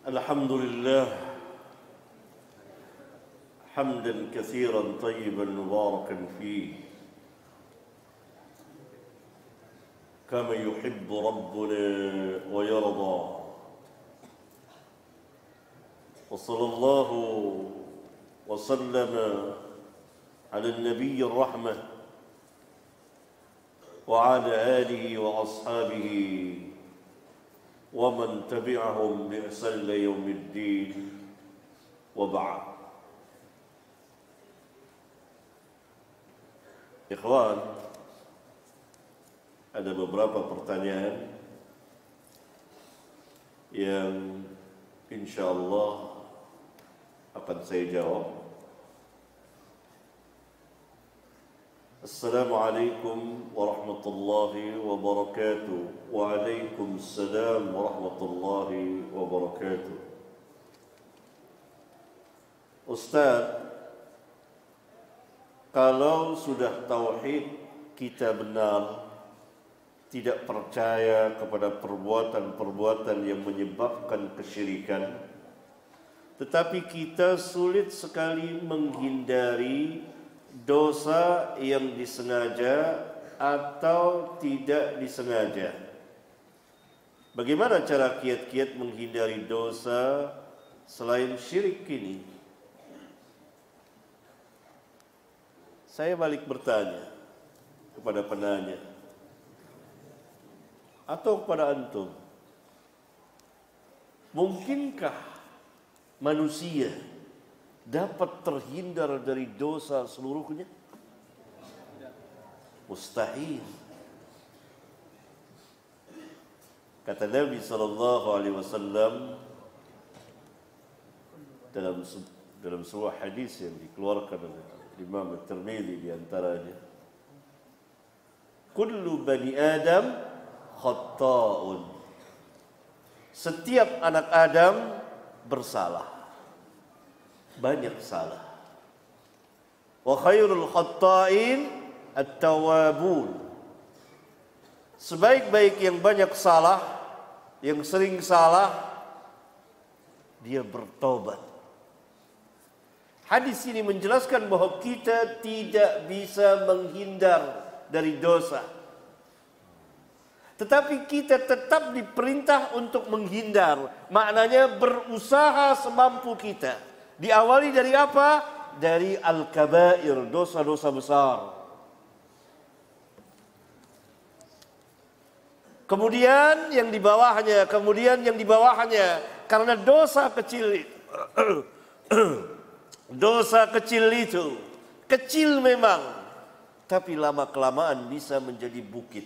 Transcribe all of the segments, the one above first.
الحمد لله حمدا كثيرا طيبا مباركا فيه كما يحب ربنا ويرضى وصلى الله وسلم على النبي الرحمة وعلى آله وأصحابه ومن تبعهم بإحسان إلى يوم الدين وبعد. Ikhwan, ada beberapa pertanyaan yang insyaallah akan saya jawab. Assalamualaikum warahmatullahi wabarakatuh. Waalaikumsalam warahmatullahi wabarakatuh. Ustaz, kalau sudah tauhid kita benar, tidak percaya kepada perbuatan-perbuatan yang menyebabkan kesyirikan, tetapi kita sulit sekali menghindari dosa yang disengaja atau tidak disengaja. Bagaimana cara kiat-kiat menghindari dosa selain syirik ini? Saya balik bertanya kepada penanya atau kepada antum. Mungkinkah manusia dapat terhindar dari dosa seluruhnya? Mustahil. Kata Nabi SAW dalam sebuah hadis yang dikeluarkan oleh Imam At-Tirmidzi di antaranya, kullu bani Adam khata'un. Setiap anak Adam bersalah, banyak salah. Wa khairul khatta'in at-tawwabun. Sebaik-baik yang banyak salah, yang sering salah, dia bertobat. Hadis ini menjelaskan bahwa kita tidak bisa menghindar dari dosa, tetapi kita tetap diperintah untuk menghindar. Maknanya berusaha semampu kita. Diawali dari apa? Dari al-kabair, dosa-dosa besar. Kemudian yang di bawahnya, karena dosa kecil dosa kecil itu kecil memang, tapi lama-kelamaan bisa menjadi bukit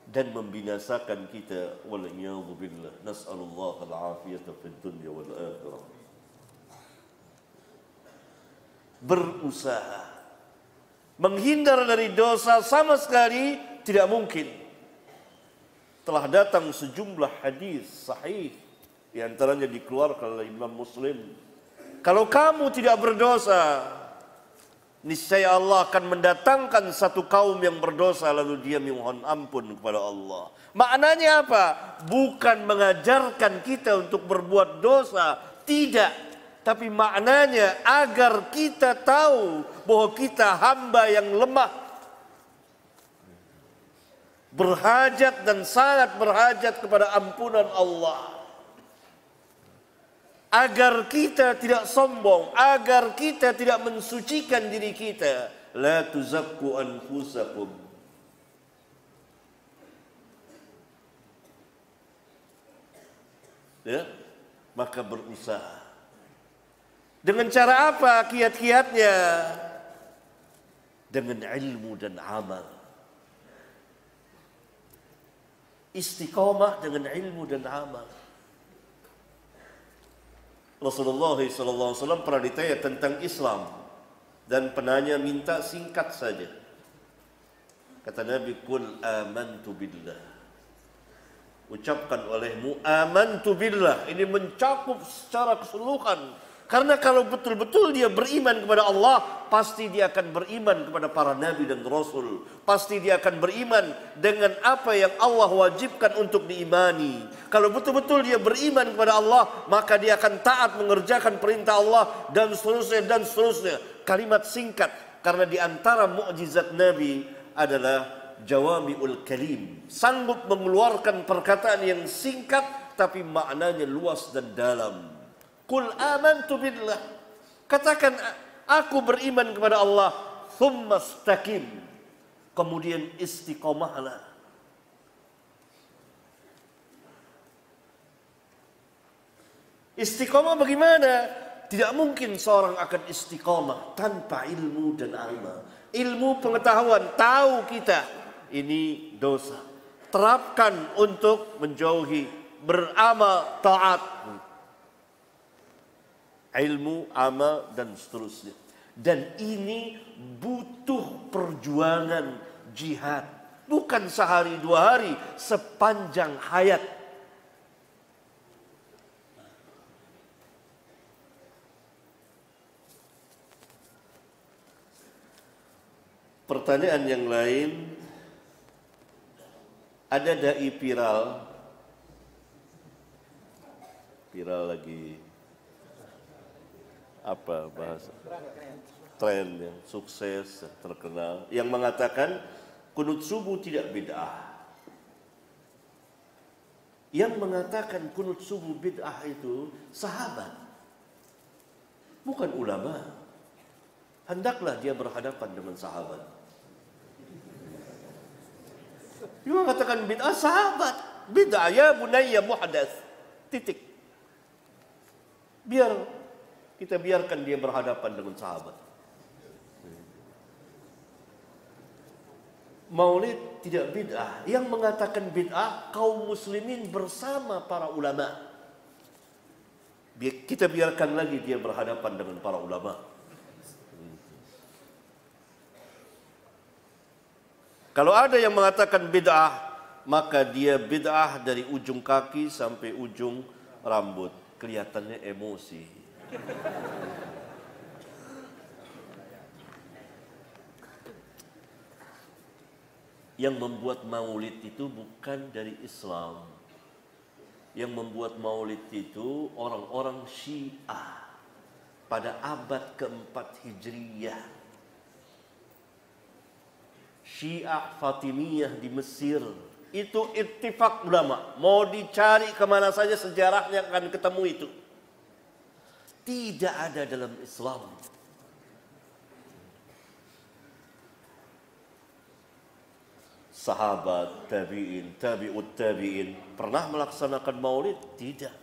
dan membinasakan kita. Waliyadzubillah. Nas'alullah al-afiyata fid dunya wal akhirah. Berusaha menghindar dari dosa sama sekali tidak mungkin. Telah datang sejumlah hadis sahih, di antaranya dikeluarkan oleh Imam Muslim. Kalau kamu tidak berdosa, niscaya Allah akan mendatangkan satu kaum yang berdosa lalu dia memohon ampun kepada Allah. Maknanya apa? Bukan mengajarkan kita untuk berbuat dosa, tidak. Tapi maknanya agar kita tahu bahwa kita hamba yang lemah, berhajat dan sangat berhajat kepada ampunan Allah. Agar kita tidak sombong, agar kita tidak mensucikan diri kita. La tuzakku anfusakum. Ya, maka berusaha. Dengan cara apa kiat-kiatnya? Dengan ilmu dan amal. Istiqamah dengan ilmu dan amal. Rasulullah SAW pernah ditanya tentang Islam dan penanya minta singkat saja. Kata Nabi, "Qul amantu billah." Ucapkan olehmu amantu billah. Ini mencakup secara keseluruhan Karena kalau betul-betul dia beriman kepada Allah, pasti dia akan beriman kepada para nabi dan rasul. Pasti dia akan beriman dengan apa yang Allah wajibkan untuk diimani. Kalau betul-betul dia beriman kepada Allah, maka dia akan taat mengerjakan perintah Allah dan seterusnya dan seterusnya. Kalimat singkat, karena di antara mukjizat Nabi adalah jawami'ul kalim. Sanggup mengeluarkan perkataan yang singkat tapi maknanya luas dan dalam. Qul amantu billah. Katakan aku beriman kepada Allah. Thumma istaqim. Kemudian istiqomahlah. Istiqomah bagaimana? Tidak mungkin seorang akan istiqomah tanpa ilmu dan amal. Ilmu pengetahuan, tahu kita ini dosa. Terapkan untuk menjauhi, beramal taat. Ilmu, amal, dan seterusnya. Dan ini butuh perjuangan jihad. Bukan sehari dua hari, sepanjang hayat. Pertanyaan yang lain, ada dai viral lagi apa bahasa tren yang sukses terkenal yang mengatakan kunut subuh tidak bid'ah. Yang mengatakan kunut subuh bid'ah itu sahabat, bukan ulama. Hendaklah dia berhadapan dengan sahabat. Dia mengatakan bid'ah sahabat, bid'ah ya bunayya muhdath. Titik. Kita biarkan dia berhadapan dengan sahabat. Maulid tidak bid'ah. Yang mengatakan bid'ah kaum muslimin bersama para ulama. Kita biarkan lagi dia berhadapan dengan para ulama. Kalau ada yang mengatakan bid'ah, maka dia bid'ah dari ujung kaki sampai ujung rambut. Kelihatannya emosi. Yang membuat maulid itu bukan dari Islam. Yang membuat maulid itu orang-orang Syiah pada abad keempat Hijriyah. Syiah Fatimiyah di Mesir. Itu ittifaq ulama. Mau dicari kemana saja sejarahnya akan ketemu itu. Tidak ada dalam Islam. Sahabat, tabi'in, tabi'ut tabi'in pernah melaksanakan maulid? Tidak.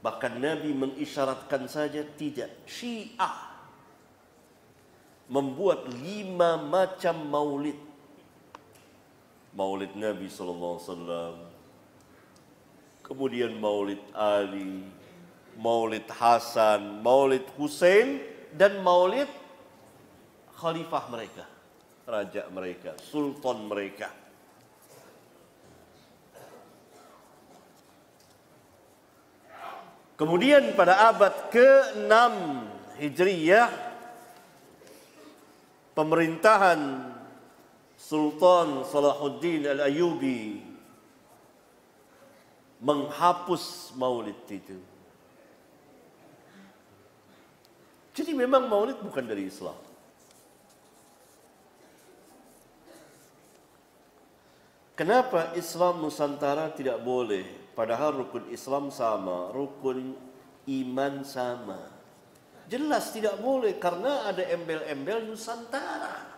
Bahkan Nabi mengisyaratkan saja tidak. Syiah membuat 5 macam maulid. Maulid Nabi SAW, kemudian maulid Ali, maulid Hasan, maulid Hussein, dan maulid khalifah mereka, raja mereka, sultan mereka. Kemudian pada abad ke-6 Hijriyah, pemerintahan Sultan Salahuddin Al-Ayyubi menghapus maulid itu. Jadi memang maulid bukan dari Islam. Kenapa Islam Nusantara tidak boleh? Padahal rukun Islam sama, rukun iman sama. Jelas tidak boleh karena ada embel-embel Nusantara.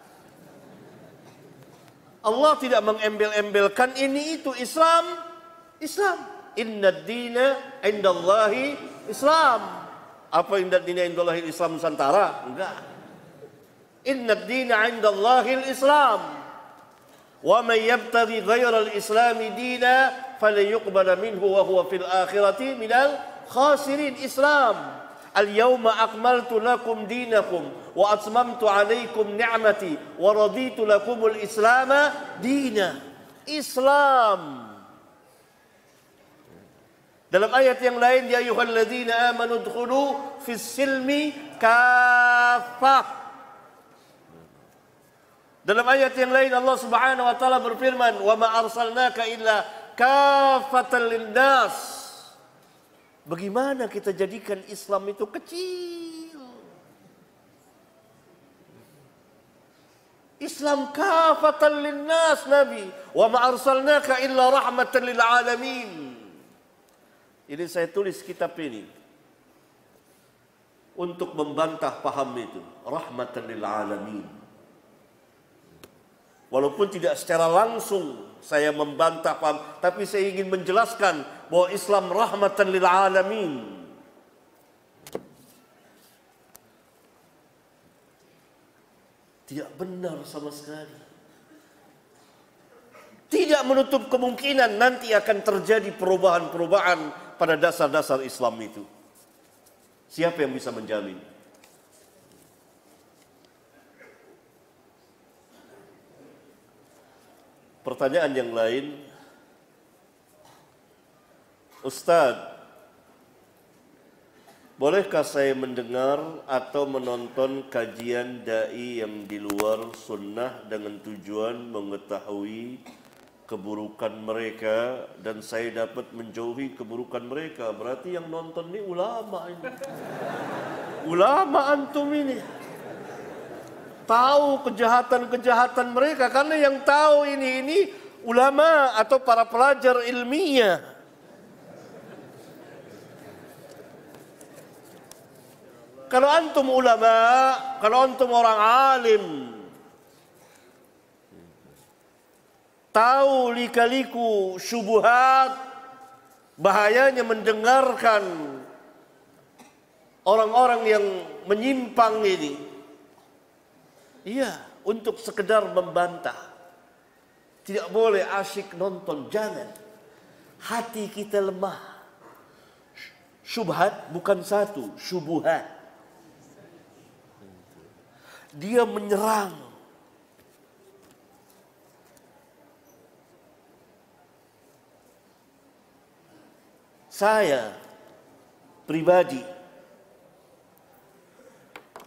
Allah tidak mengembel-embelkan ini itu Islam. Inna ad-dina indallahi Islam. Apa inna ad-dina indallahi Islam Nusantara? Enggak. Inna ad-dina indallahi Islam. Wa man yabtaghi ghayra al-Islam dina falyuqbal minhu wa huwa fil akhirati minal khasirin. Islam. Al-yawma akmaltu lakum dinakum wa atmamtu alaikum ni'mati wa raditu lakumul islama dina. Islam. Dalam ayat yang lain, ya ayyuhalladzina amanu udkhulu fis silmi kafah. Dalam ayat yang lain Allah Subhanahu wa taala berfirman, "Wa ma arsalnaka illa kafatan linnas." Bagaimana kita jadikan Islam itu kecil? Islam kafatan linnas, Nabi. "Wa ma arsalnaka illa rahmatan lil alamin." Ini saya tulis kitab ini untuk membantah paham itu, rahmatan lil alamin. Walaupun tidak secara langsung saya membantah paham, tapi saya ingin menjelaskan bahwa Islam rahmatan lil alamin. Tidak benar sama sekali. Tidak menutup kemungkinan nanti akan terjadi perubahan-perubahan pada dasar-dasar Islam itu. Siapa yang bisa menjamin? Pertanyaan yang lain, Ustadz, bolehkah saya mendengar atau menonton kajian dai yang di luar sunnah dengan tujuan mengetahui keburukan mereka dan saya dapat menjauhi keburukan mereka? Berarti yang nonton ini ulama ini. Ulama antum ini. Tahu kejahatan-kejahatan mereka, karena yang tahu ini ulama atau para pelajar ilmiah. Kalau antum ulama, kalau antum orang alim, tahu lika-liku syubhat, bahayanya mendengarkan orang-orang yang menyimpang ini. Iya, untuk sekedar membantah. Tidak boleh asyik nonton, jangan. Hati kita lemah. Syubhat bukan satu, syubuhat. Dia menyerang. Saya pribadi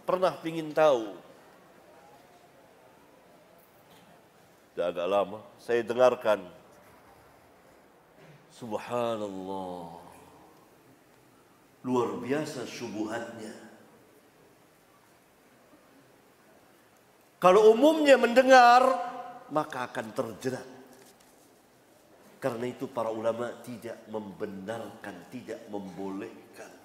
pernah ingin tahu. Agak lama saya dengarkan, subhanallah, luar biasa syubhatnya. Kalau umumnya mendengar, maka akan terjerat. Karena itu para ulama tidak membenarkan, tidak membolehkan.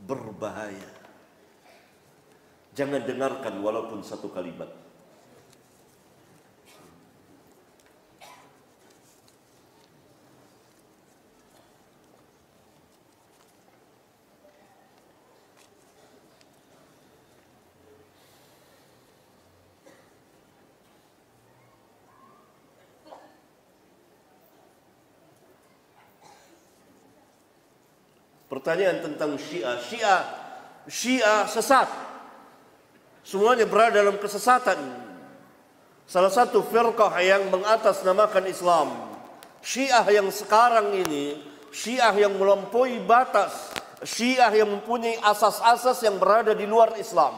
Berbahaya. Jangan dengarkan walaupun satu kalimat. Pertanyaan tentang Syiah. Syiah sesat. Semuanya berada dalam kesesatan. Salah satu firqah yang mengatasnamakan Islam. Syiah yang sekarang ini, Syiah yang melampaui batas. Syiah yang mempunyai asas-asas yang berada di luar Islam.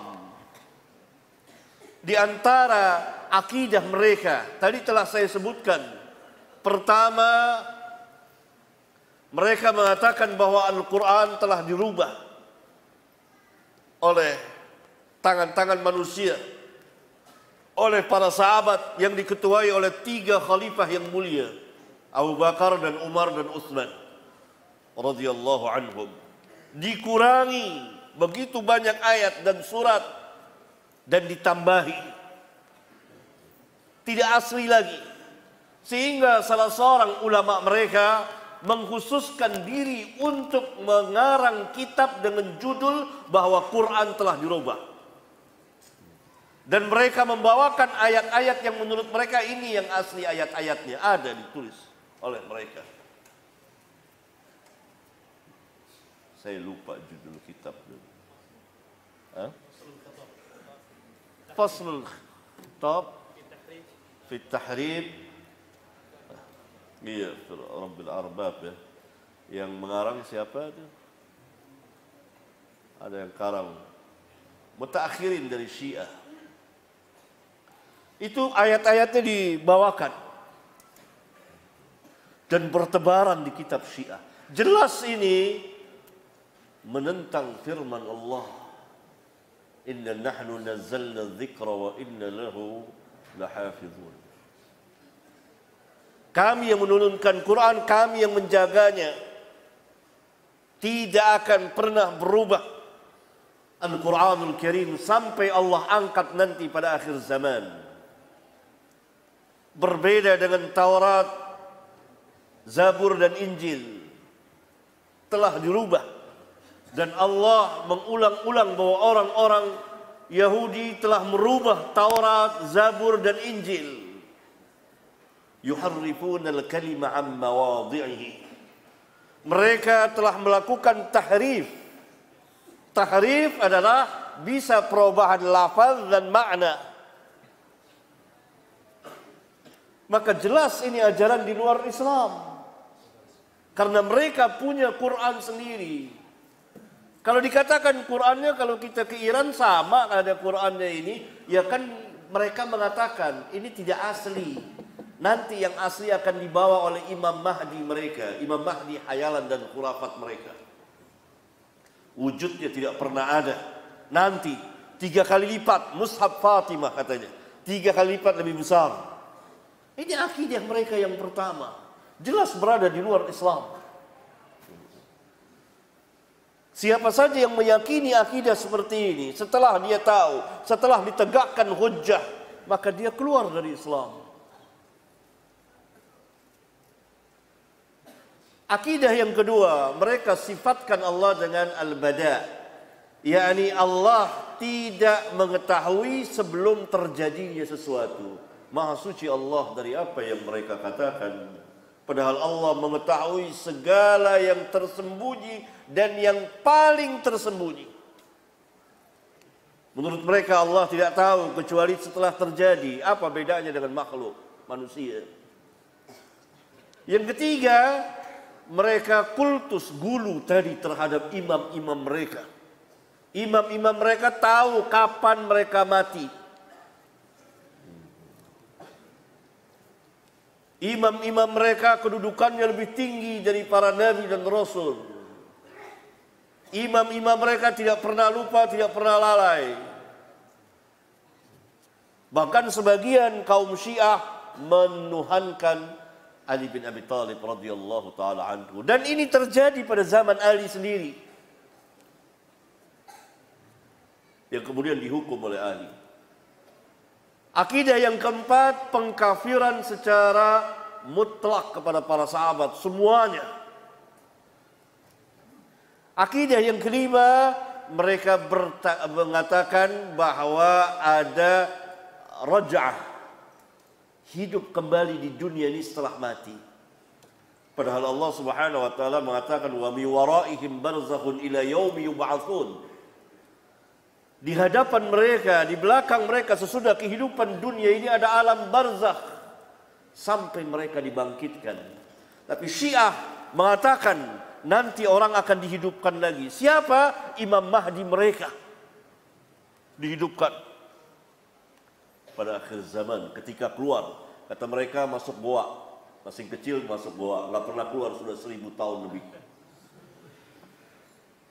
Di antara akidah mereka, tadi telah saya sebutkan. Pertama, mereka mengatakan bahwa Al-Quran telah dirubah oleh tangan-tangan manusia, oleh para sahabat yang diketuai oleh 3 khalifah yang mulia, Abu Bakar dan Umar dan Utsman radhiyallahu anhum. Dikurangi begitu banyak ayat dan surat dan ditambahi. Tidak asli lagi. Sehingga salah seorang ulama mereka mengkhususkan diri untuk mengarang kitab dengan judul bahwa Quran telah dirubah. Dan mereka membawakan ayat-ayat yang menurut mereka ini yang asli ayat-ayatnya, ada ditulis oleh mereka. Saya lupa judul kitab. Faslul Khitab Fit Tahrib, iya, Rabbil Arbab ya. Yang mengarang siapa itu? Ada yang karang mutaakhirin dari Syiah. Itu ayat-ayatnya dibawakan dan bertebaran di kitab Syiah. Jelas ini menentang firman Allah. Inna nahnu nazzalna dzikra wa inna lahu lahafizun. Kami yang menurunkan Quran, kami yang menjaganya. Tidak akan pernah berubah Al-Quranul Karim sampai Allah angkat nanti pada akhir zaman. Berbeda dengan Taurat, Zabur dan Injil telah dirubah. Dan Allah mengulang-ulang bahwa orang-orang Yahudi telah merubah Taurat, Zabur dan Injil. Yuharrifuna al-kalima an mawadhi'ihi. Mereka telah melakukan tahrif. Tahrif adalah bisa perubahan lafaz dan makna. Maka jelas ini ajaran di luar Islam. Karena mereka punya Quran sendiri. Kalau dikatakan Qurannya, kalau kita ke Iran sama ada Qurannya ini, ya kan mereka mengatakan ini tidak asli. Nanti yang asli akan dibawa oleh Imam Mahdi mereka. Imam Mahdi hayalan dan khurafat mereka. Wujudnya tidak pernah ada. Nanti 3 kali lipat Mushaf Fatimah katanya. 3 kali lipat lebih besar. Ini akidah mereka yang pertama. Jelas berada di luar Islam. Siapa saja yang meyakini akidah seperti ini, setelah dia tahu, setelah ditegakkan hujjah, maka dia keluar dari Islam. Akidah yang kedua, mereka sifatkan Allah dengan al-bada', yakni Allah tidak mengetahui sebelum terjadinya sesuatu. Maha suci Allah dari apa yang mereka katakan. Padahal Allah mengetahui segala yang tersembunyi dan yang paling tersembunyi. Menurut mereka Allah tidak tahu kecuali setelah terjadi. Apa bedanya dengan makhluk manusia? Yang ketiga, mereka kultus gulu tadi terhadap imam-imam mereka. Imam-imam mereka tahu kapan mereka mati. Imam-imam mereka kedudukannya lebih tinggi dari para nabi dan rasul. Imam-imam mereka tidak pernah lupa, tidak pernah lalai. Bahkan sebagian kaum Syiah menuhankan Ali bin Abi Thalib radhiyallahu taala anhu. Dan ini terjadi pada zaman Ali sendiri. Yang kemudian dihukum oleh Ali. Akidah yang keempat, pengkafiran secara mutlak kepada para sahabat semuanya. Akidah yang kelima, mereka mengatakan bahwa ada raj'ah, hidup kembali di dunia ini setelah mati. Padahal Allah Subhanahu wa taala mengatakan wa mi waraihim barzakhun ila yaumi yub'atsun. Di hadapan mereka, di belakang mereka sesudah kehidupan dunia ini ada alam barzakh sampai mereka dibangkitkan. Tapi Syiah mengatakan nanti orang akan dihidupkan lagi. Siapa? Imam Mahdi mereka dihidupkan pada akhir zaman ketika keluar. Kata mereka masuk goa, masih kecil masuk goa, nggak pernah keluar sudah 1000 tahun lebih.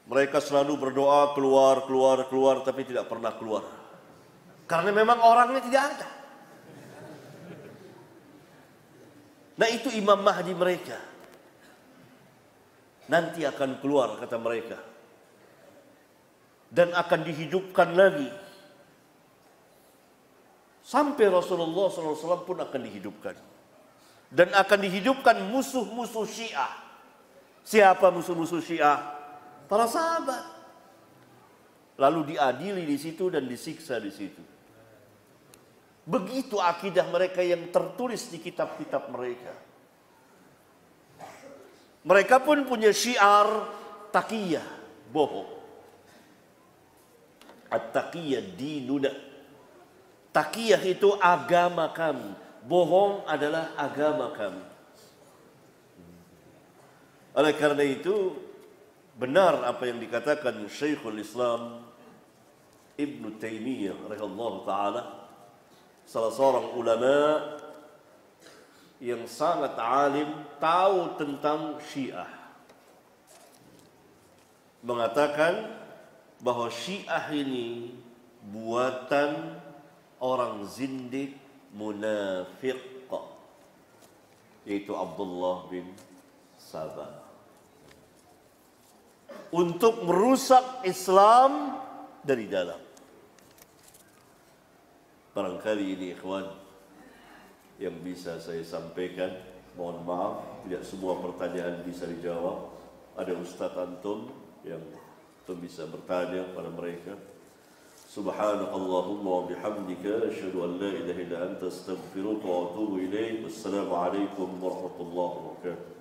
Mereka selalu berdoa keluar, keluar, keluar, tapi tidak pernah keluar. Karena memang orangnya tidak ada. Nah itu Imam Mahdi mereka. Nanti akan keluar kata mereka. Dan akan dihidupkan lagi. Sampai Rasulullah SAW pun akan dihidupkan. Dan akan dihidupkan musuh-musuh Syiah. Siapa musuh-musuh Syiah? Para sahabat. Lalu diadili di situ dan disiksa di situ. Begitu akidah mereka yang tertulis di kitab-kitab mereka. Mereka pun punya syiar taqiyah, bohong. At-taqiyah dinuna. Taqiyah itu agama kami, bohong adalah agama kami. Oleh karena itu, benar apa yang dikatakan Syekhul Islam Ibn Taimiyah rahimahullah ta'ala, salah seorang ulama yang sangat alim, tahu tentang Syiah, mengatakan bahwa Syiah ini buatan orang zindik munafik, yaitu Abdullah bin Sabah, untuk merusak Islam dari dalam. Barangkali ini ikhwan yang bisa saya sampaikan. Mohon maaf, tidak semua pertanyaan bisa dijawab. Ada Ustaz antum yang antum bisa bertanya pada mereka. Subhanakallahumma wa bihamdika asyhadu an la ilaha illa anta astaghfiruka wa atubu ilaik. Wassalamu alaikum warahmatullahi wabarakatuh.